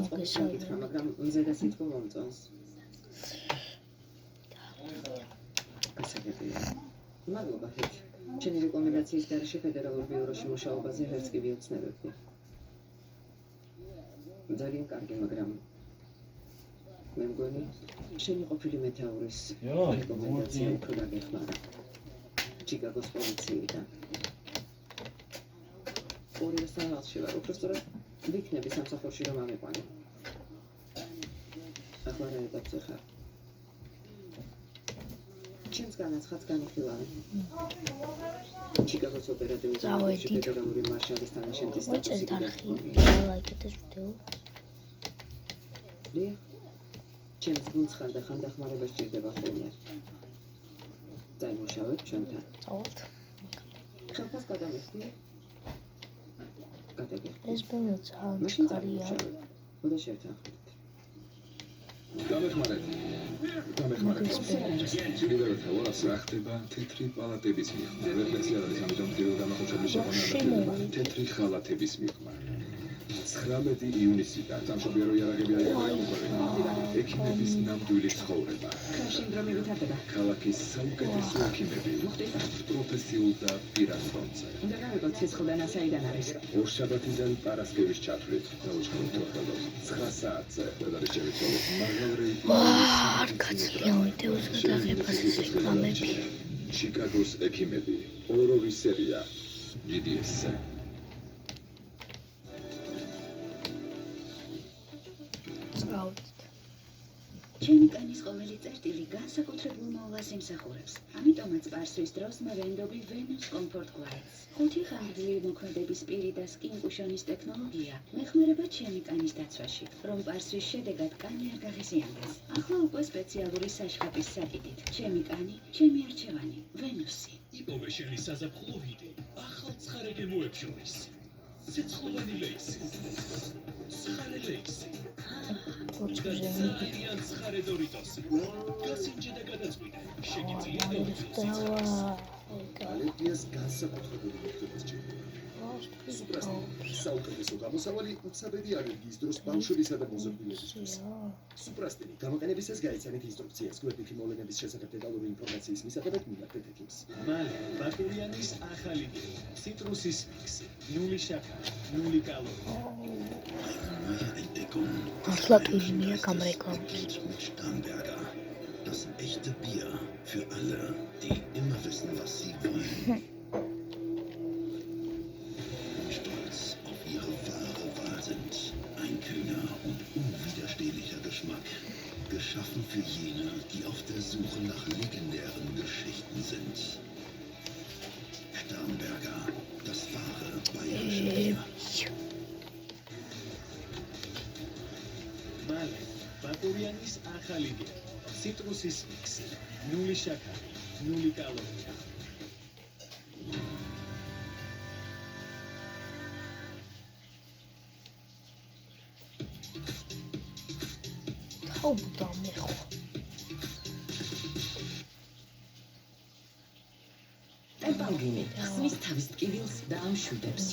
მოგესალმებით, მაგრამ მზედა სიტყვა მომწონს. გასაგებია. მადლობა ხეთ. ჩემი რეკომენდაციის გარეშე ფედერალურ ბიუროში მუშაობაზე ჰერც კი ვიოცნებებდი. ძალიან კარგი, მაგრამ მე მგონი შენი ყოფილი მეთაურის რეკომენდაცია უფრო დაგეხმარა. ჩიკაგოს პოლიციიდან. ორივე საათში ვარ, უბრალოდ ვიქნები სამსახურში რომ ამიყვანო. ახლა რა ეტაპზე ხარ? ჩემს განაცხადს განიხილავი. ჩიკაგოს ოპერატიული ბიუროში ფედერალური მარშალის თანაშემწის სტატუსი გაქვს. ჩემს გულს ხარ და ხანდახმარება სჭირდება ხოლმე. დაიმუშავებ ჩვენთან. ხელფას გადამიხდი. ეს ბოლო ძალიან კარგია. უნდა შევთანხმდით. დამეხმარეთ. კიდევ თავად რა ხდება თეთრი პალატების მიღმა. რეფლექსია არის ამიტომ პირველ დამახოჩების შეყვანა თეთრი ხალათების მიღმა. 19 ივნისიდან სამშობიარო იარაღები აიღო ექიმების ნამდვილი ცხოვრება. სინდრომი ვითარდება. ქალაქის საუკეთესო ექიმები პროფესიულ და პირად ფრონტზე. უნდა გავიგოთ ცეცხლდანა საიდან არის. ორშაბათიდან პარასკევის ჩათვლით დაუჭიროთ 9 საათზე გადარის შემეცოლე მაღალ რეიტინგის კაცია ვიდეოს გადაღებას რეკლამები. ჩიკაგოს ექიმები ორ-ორი სერია GDS-ზე. ჩემი კანის ყოველი წერტილი განსაკუთრებულ მოვლას იმსახურებს. ამიტომაც პარსვის დროს მე ვენდობი ვენოს კომფორტ კვაიტს. 5 ხანგრძლივი მოქმედების პირი და სკინ-კუშონის ტექნოლოგია მეხმარება ჩემი კანის დაცვაში, რომ პარსვის შედეგად კანი არ გაღიზიანდეს. ახლა უკვე სპეციალური საშხაპის საკიდით. ჩემი კანი, ჩემი არჩევანი, ვენოსი. იპოვე შენი საზაფხულო ჰიტი, ახალ ცხარე გემოებს შორის. ცეცხლოვანი ლეისი. ცხარე ლეისი. ძალიან ცხარე დორიტოსი. გასინჯი და გადაწყვიტე. შეგიძლია დორიტოსი. ალერგიას განსაკუთრებული მეთოდი სჭირდება. საუკეთესო გამოსავალი უცაბედი ალერგიის დროს ბავშვებისა და მოზრდილებისთვის. სუპრასტინი გამოყენებისას გაიცანით ინსტრუქციას გვერდითი მოვლენების შესახებ დეტალური ინფორმაციის მისაღებად მინახეთ ექიმს. მალე ბაკურიანის ახალი გელი, ციტრუსის მიქსი, 0 შაქარი, 0 კალორია. ახლა ტვინია გამრეკლამებს. Das echte Bier für alle, die immer wissen, was sie wollen. Stolz auf ihre wahre Wahl sind. Ein kühner und unwiderstehlicher Geschmack. Geschaffen für jene, die auf der Suche nach legendären Geschichten sind. Starnberger, das wahre bayerische Bier. მალე ბაკურიანის ახალი გელი, ციტრუსის მიქსი, 0 შაქარი, 0 კალორია. ხაუბდა მეხო. ტემპალგინი ხსნის თავის ტკივილს და ამშვიდებს.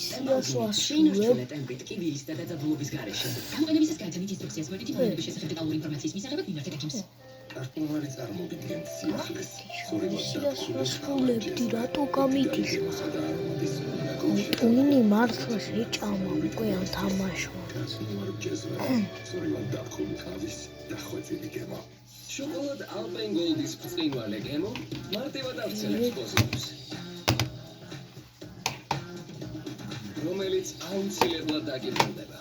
შენურჩუნე ტემპით ტკივილის და დადაბლობის გარეშე. გამოყენებისას გაიცანით ინსტრუქციას გვერდითი მოვლენების შესახებ დეტალური ინფორმაციის მისაღებად მინახეთ ექიმს. არტილერიის წარმოგიდგენთ სიახლეს. სრულებდი რატო გამიგიშვა? ტუნი მართლა შეჭამა უკვე ამ თამაშმა. შოკოლად ალპენ გოლდის ბრწყინვალე გემო მარტივად ავცელებს პოზიტივს. რომელიც აუცილებლად დაგიბრუნდება.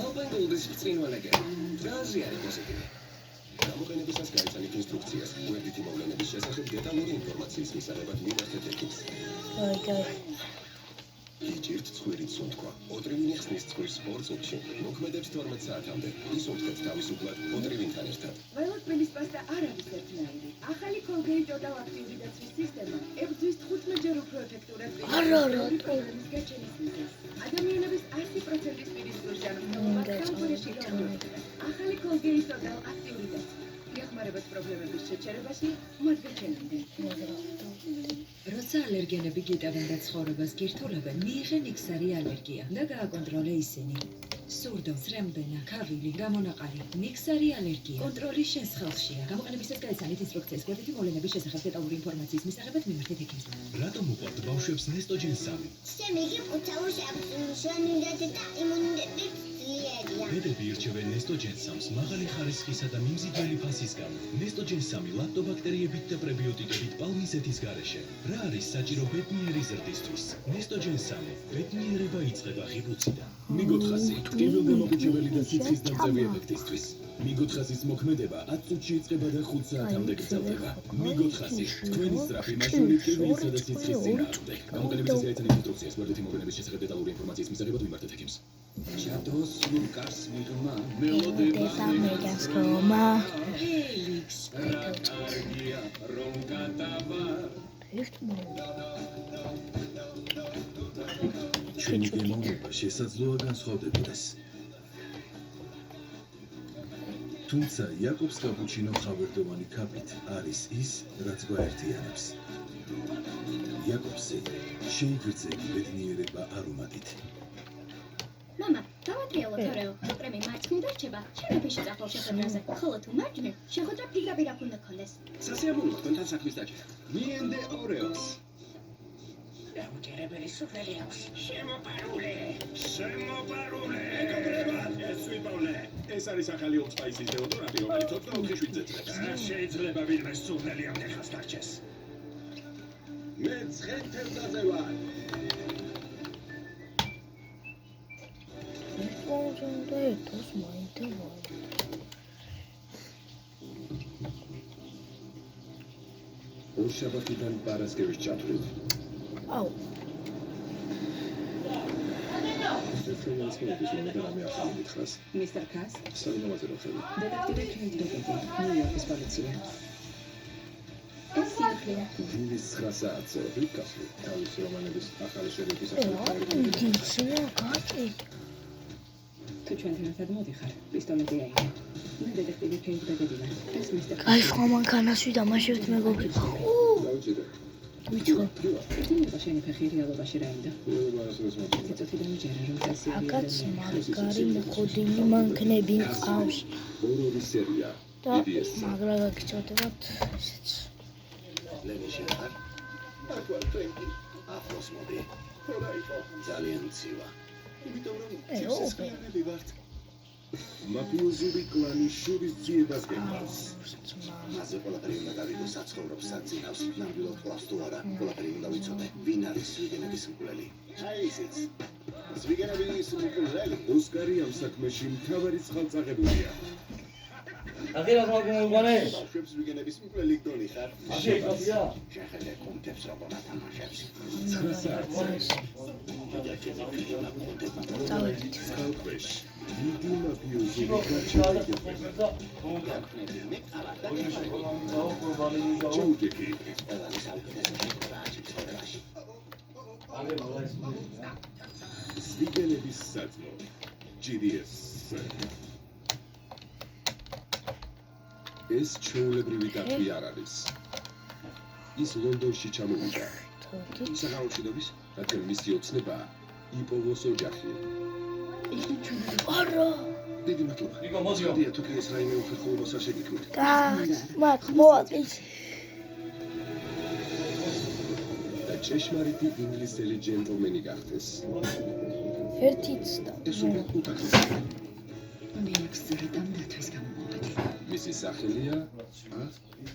ალპენ გოლდის ბრწყინვალე გემო. რაზე არის პოზიტივი? გამოყენებისას გაიცანით ინსტრუქციას გვერდითი მოვლენების შესახებ დეტალური ინფორმაციის მისაღებად მინახეთ ექიმს. იჭირთ ცხვირით სუნთქვა. ოტრივინი ხსნის ცხვრის ორ წუთში. მოქმედებს 12 საათამდე. ისუნთქეთ თავისუფლად ოტრივინთან ერთად. ველოსპინის პასტა არ არის ერთნაირი. ახალი Colgate ოდავ აქტიური დაცვის სისტემა ებრძვის 15-ჯერ უფრო ეფექტურად პრობლემის გაჩენის მიზეზს. ადამიანების 100% პირის გულშემატკივრობა ახალი Colgate ოდავ აქტიური დაცვა. ეხმარებათ პრობლემების შეჩერებაში, მათ გაჩენამდე. როცა ალერგენები გიტევენ და ცხოვრებას გირთულებენ, მიიღე ნიქსარი ალერგია და გააკონტროლე ისინი. სურდო, ზრემბენა, ქავილი, გამონაყარი, ნიქსარი ალერგია. კონტროლი შენს ხელშია. გამოყენებისას გაეცანით ინსტრუქციის გვერდითი მოვლენების შესახებ დეტალური ინფორმაციის მისაღებად მიმართეთ ექიმს. რატომ უყვართ ბავშვებს ნესტოჯენ 3? შემდეგი ყუთაუშებს შენინდეთი და იმუნიტეტი ძლიერია. ბედები ირჩევენ ნესტოჯენ 3-ს მაღალი ხარისხისა და მიმზიდველი ფასის გამო. ნესტოჯენ 3 ლაქტობაქტერიებით და პრებიოტიკებით პალმისეთის გარეშე. რა არის საჭირო ბედნიერი ზრდისთვის? ნესტოჯენ 3 ბედნიერება იწყება ღიბუციდან. მიგოთხასი ტკივილგამოყუჩებელი და სიცხის დამწევი ეფექტისთვის. მიგოთხასის მოქმედება 10 წუთში იწყება და 5 საათამდე გრძელდება. მიგოთხასი თქვენი სწრაფი მაშველი ტკივილისა და სიცხის წინააღმდეგ. გამოყენებისას გაეცანით ინსტრუქციას გვერდითი მოვლენების შესახებ დეტალური ინფორმაციის მისაღებად მიმართეთ ექიმს. ჩადოს ლუკას მიღმა დედა მეგას რომა. ჰელიქს. კარგია რომ გადავა. ერთ მოვა. ჩვენი გემოვნება შესაძლოა განსხვავდებოდეს. თუმცა იაკობს კაპუჩინო ხავერდოვანი ქაფით არის ის, რაც გვაერთიანებს. იაკობსი შეიგრძელი ბედნიერება არომატით. მამა, დავატრიალოთ ორეო. პრემი მარცხნივ დარჩება, შენაფიში წახვალ შეხვედრაზე. ხოლო თუ მარჯვნივ, შეხვედრა პირდაპირ უნდა გქონდეს. სასიამოვნოა თქვენთან საქმის დაჭერა. მიენდე ორეოს. დამჯერებელი სუფრელი აქვს. შემოპარული. მეგობრებო, ეს ვიპოვნე. ეს არის ახალი Old Spice-ის დეოდორანტი, რომელიც 24 შვიდზე წლებს. შეიძლება ვინმე სუფრელი ამდენხანს დარჩეს. მე ცხენთელდაზე ვარ. და ერთოს მაინდა ვარ. ორშაბათიდან პარასკევის ჩათვლით. აუ. ეს ჩვენი ისმენების უნდა რამე ახალი მითხრას. მისტერ კას, სალამაზე რო ხედავ. დეტექტივი კეით დოკეტი, ნიუ-იორკის პოლიცია. ეს სიახლეა. დილის 9 საათზე ვიკასი თავის რომანების ახალი სერიის რა მიდიხსნა კაცი? თუ ჩვენთან ერთად მოდიხარ, პისტოლეტი აიღე. მე დეტექტივი კეით დოკეტი ვარ. ეს მისტერ კას. აი ხომ მანქანაში დამაშევთ მეგობრი. დაუჭირე. ვიცხო. იტინება შენი ფეხი რეალობაში რა ინდა. წუთიდან მიჯერა რომ წესი. აკაც მაგარი მოხოდინი მანქნები მყავს. ორი სერია. და მაგრა გაგიწოდებათ ესეც. ლენი შეარ. აკვალ ფრენკი. ახლოს მოდი. რა იყო? ძალიან ცივა. იმიტომ რომ ეო. ცისკიანები ვართ. მაფიოზური კლანის შურის ძიებას გემარს. მასზე ყველაფერი უნდა გავიგო საცხოვრებს საწინავს. ნამდვილად ყავს თუ არა, ყველაფერი უნდა ვიცოდე. ვინ არის ზვიგენების მკვლელი? აი ისიც. ზვიგენების მკვლელი. ოსკარი ამ საქმეში მთავარი წყალწაღებულია. აღერას მოგონე. ბავშვებს ზვიგენების მკვლელი გდონი ხარ? შეფასია. შეხედე კონტექსტს როგორ ათამაშებს. 9 საათზე. წავედით. ხალხეში. დიდი მაფიოზური გაჩერება. ჯოუჯეკი. ზვიგენების საწყო. GDS. ეს ჩვეულებრივი დათვი არ არის. ის ლონდონში ჩამოვიდა. საღამოში დობის, რადგან მისი ოცნება იპოვოს ოჯახი. არა. დიდი მადლობა. ნიკო, მოდიო. დია თუ კი ეს რაიმე უხერხულობას არ შეგიქმნით. და მაგ მოაკის. და ჭეშმარიტი ინგლისელი ჯენტლმენი გახდეს. ერთიც და ეს უნდა უთანხმო. მე აქვს ზრდამ დათვის გამომოვედი. მისი სახელია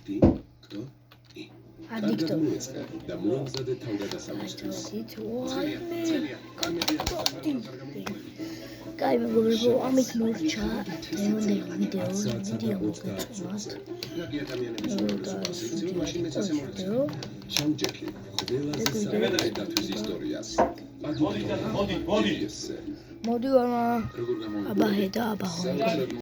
დი კტო ი. ადიქტო. და მოამზადე თავგადასავისთვის. კაი მეგობრებო, ამით მორჩა დღევანდელი ვიდეო მოგეწონათ. რაგი ადამიანების უმრავლესობას იცნობს, მაშინ მეც ასე მოვიწევ. ჩაუჯექი ყველაზე საერთო დათვის ისტორიას. მოდი. მოდი ვარ. როგორ გამოვიდა? აბა ჰედა აბა ჰონდა.